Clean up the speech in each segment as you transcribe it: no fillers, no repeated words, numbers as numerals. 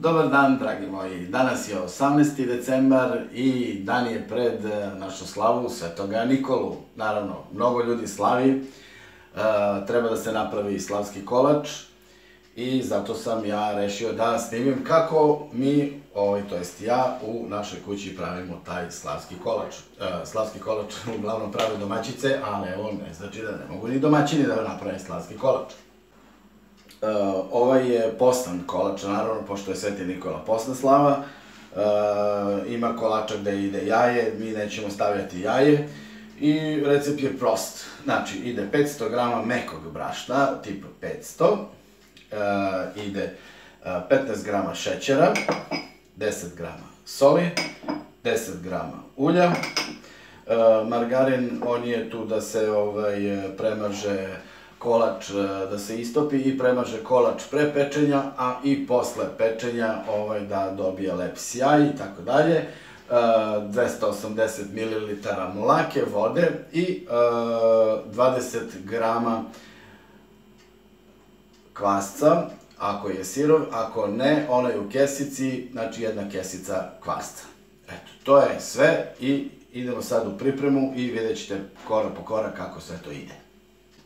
Dobar dan, dragi moji. Danas je 18. decembar i dan je pred našu slavu Svetoga Nikolu. Naravno, mnogo ljudi slavi, treba da se napravi slavski kolač i zato sam ja rešio da snimim kako mi, to jest ja, u našoj kući pravimo taj slavski kolač. Slavski kolač uglavnom prave domaćice, ali evo ne znači da ne mogu ni domaćini da naprave slavski kolač. Ovaj je postan kolač, naravno, pošto je Sveti Nikola posna slava. Ima kolača gde ide jaje, mi nećemo stavljati jaje. I recept je prost. Znači, ide 500 g mekog brašna, tipa 500. Ide 15 g šećera, 10 g soli, 10 g ulja. Margarin, on je tu da se premaže kolač, da se istopi i premaže kolač pre pečenja, a i posle pečenja da dobije lep sjaj i tako dalje. 280 ml mlake, vode i 20 g kvasca, ako je sirov, ako ne, onaj u kesici, znači jedna kesica kvasca. Eto, to je sve i idemo sad u pripremu i vidjet ćete korak po korak kako sve to ide.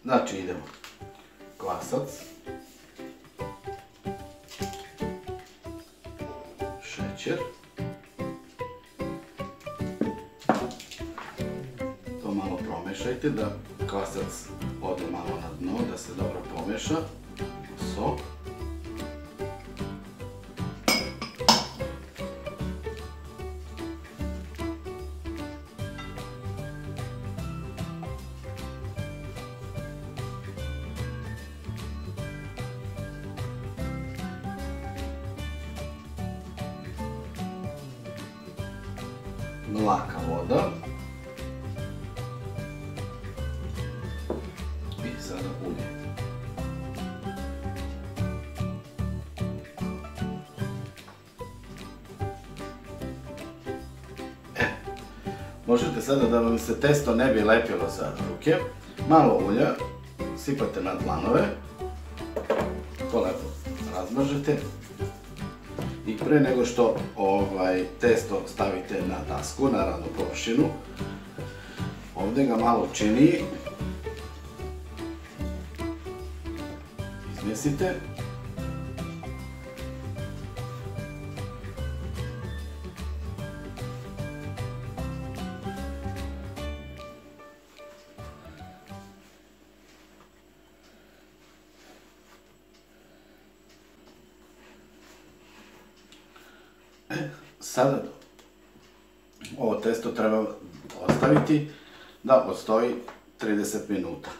Znači, idemo kvasac, šećer, to malo promešajte da kvasac ode malo na dno, da se dobro pomeša, sok, mlaka voda i sada ulje. Možete sada da vam se testo ne bi lepilo za ruke, malo ulja sipate na dlanove, to lepo razmažete. I pre nego što testo stavite na dasku, na radnu površinu, ovde ga malo čini, izmesite. Sada ovo testo treba ostaviti da odstoji 30 minuta.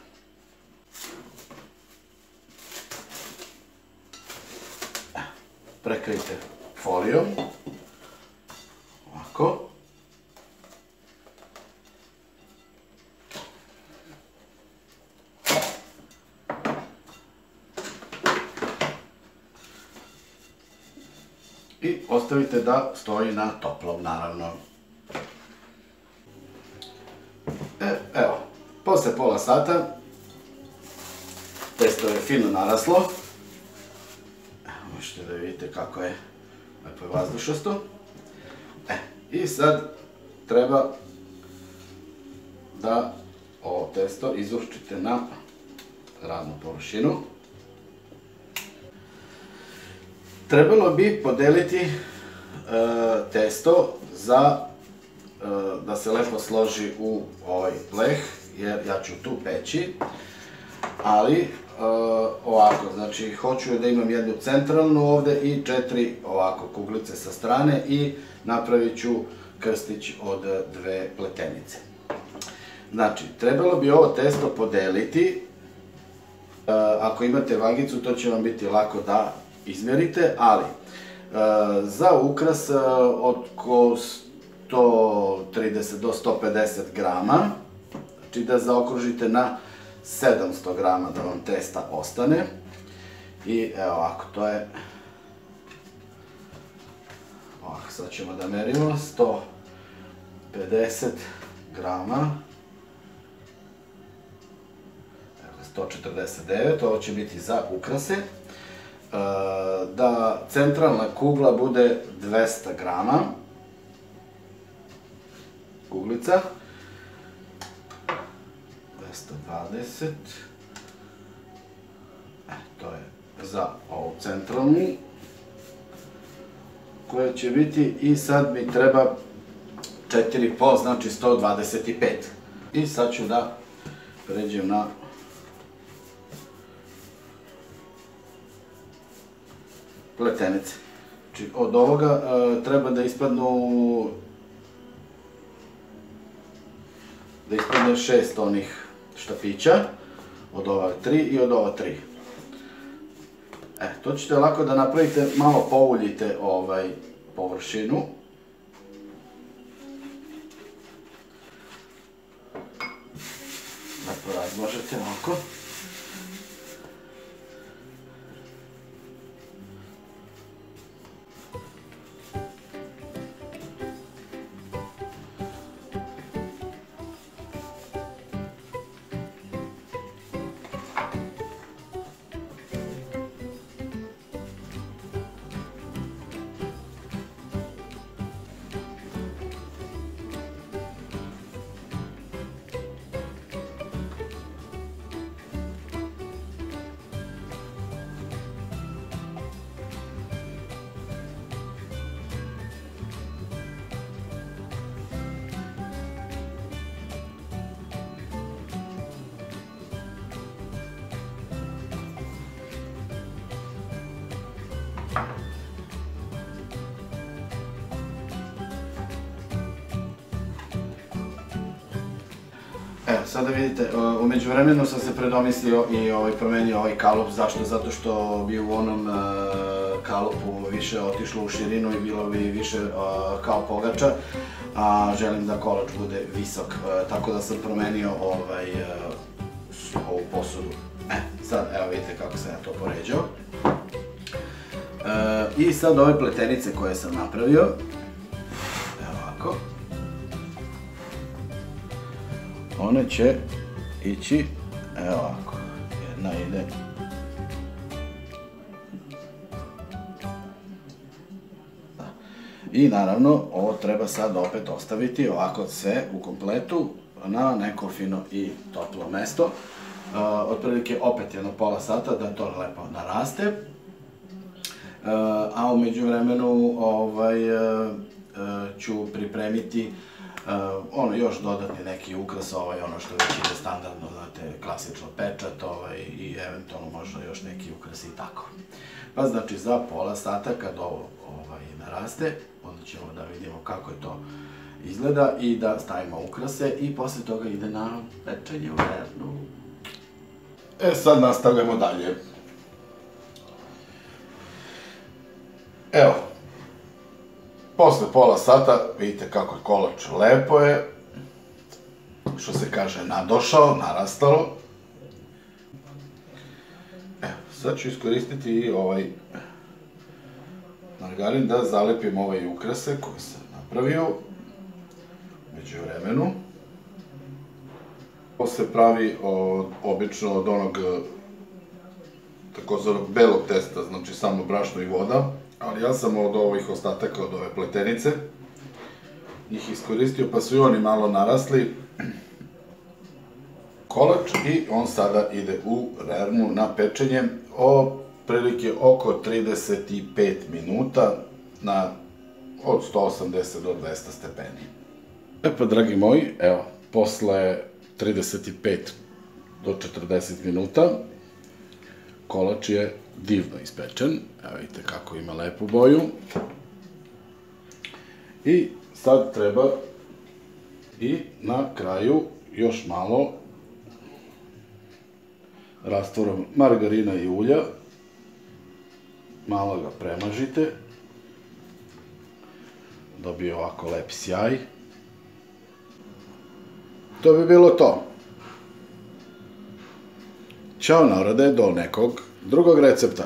Prekrijte folijom, ovako. I ostavite da stoji na toplom, naravno. Evo, posle pola sata testo je fino naraslo. Možete da vidite kako je lepo i vazdušasto. I sad treba da ovo testo izurčite na radnu površinu. Trebalo bi podeliti testo da se lepo složi u ovaj pleh, jer ja ću tu peći, ali ovako, znači hoću da imam jednu centralnu ovde i 4 ovako kuglice sa strane i napravit ću krstić od 2 pletenice. Znači, trebalo bi ovo testo podeliti, ako imate vagicu to će vam biti lako da izmerite, ali za ukras oko 130 do 150 grama, znači da zaokružite na 700 grama da vam testa ostane. I evo ovako, to je, ovako sad ćemo da merimo, 150 grama, 149, ovo će biti za ukrase. da centralna kugla bude 200 grama, kuglica, 220, to je za ovu centralnu, koja će biti, i sad mi treba 4,5, znači 125. I sad ću da pređem na pletenice. Znači, od ovoga treba da ispadne 6 onih štapića, od ova 3 i od ova 3. To ćete lako da napravite, malo pouljite površinu. Lepo razmažete ovako. Evo, sada vidite, u međuvremenu sam se predomislio i promenio ovaj kalup. Zašto? Zato što bi u onom kalupu više otišlo u širinu i bilo bi više kao pogača, a želim da kolač bude visok, tako da sam promenio ovu posudu. Sad, evo vidite kako sam ja to poređao. I sad ove pletenice koje sam napravio, evo ovako, one će ići, evo ovako, jedna ide, i naravno ovo treba sad opet ostaviti ovako sve u kompletu na neko fino i toplo mesto, otprilike opet jedno pola sata da to lepo naraste, a u međuvremenu ću pripremiti još dodatni neki ukras, ono što već ide standardno, znate, klasično pečat i eventualno možda još neki ukras i tako. Pa znači za pola sata kad ovo naraste, onda ćemo da vidimo kako je to izgleda i da stavimo ukrase i posle toga ide na pečenje u rernu. Sad nastavljamo dalje. Evo, posle pola sata vidite kako je kolač, lepo je, što se kaže, nadošao, narastalo. Evo, sad ću iskoristiti i ovaj margarin da zalepim ove ukrase koje sam napravio među vremenu. Ovo se pravi obično od onog takozvanog belog testa, znači samo brašno i voda, ali ja sam od ovih ostataka, od ove pletenice, njih iskoristio pa su i oni malo narasli kolač i on sada ide u rernu na pečenje prilike oko 35 minuta od 180 do 200 stepeni. Pa, dragi moji, evo, posle 35 do 40 minuta kolač je divno ispečen. Evo vidite kako ima lepu boju. I sad treba i na kraju još malo rastvorom margarina i ulja. Malo ga premažite. Dobije ovako lep sjaj. To bi bilo to. Ćao narode, do nekog drugog recepta.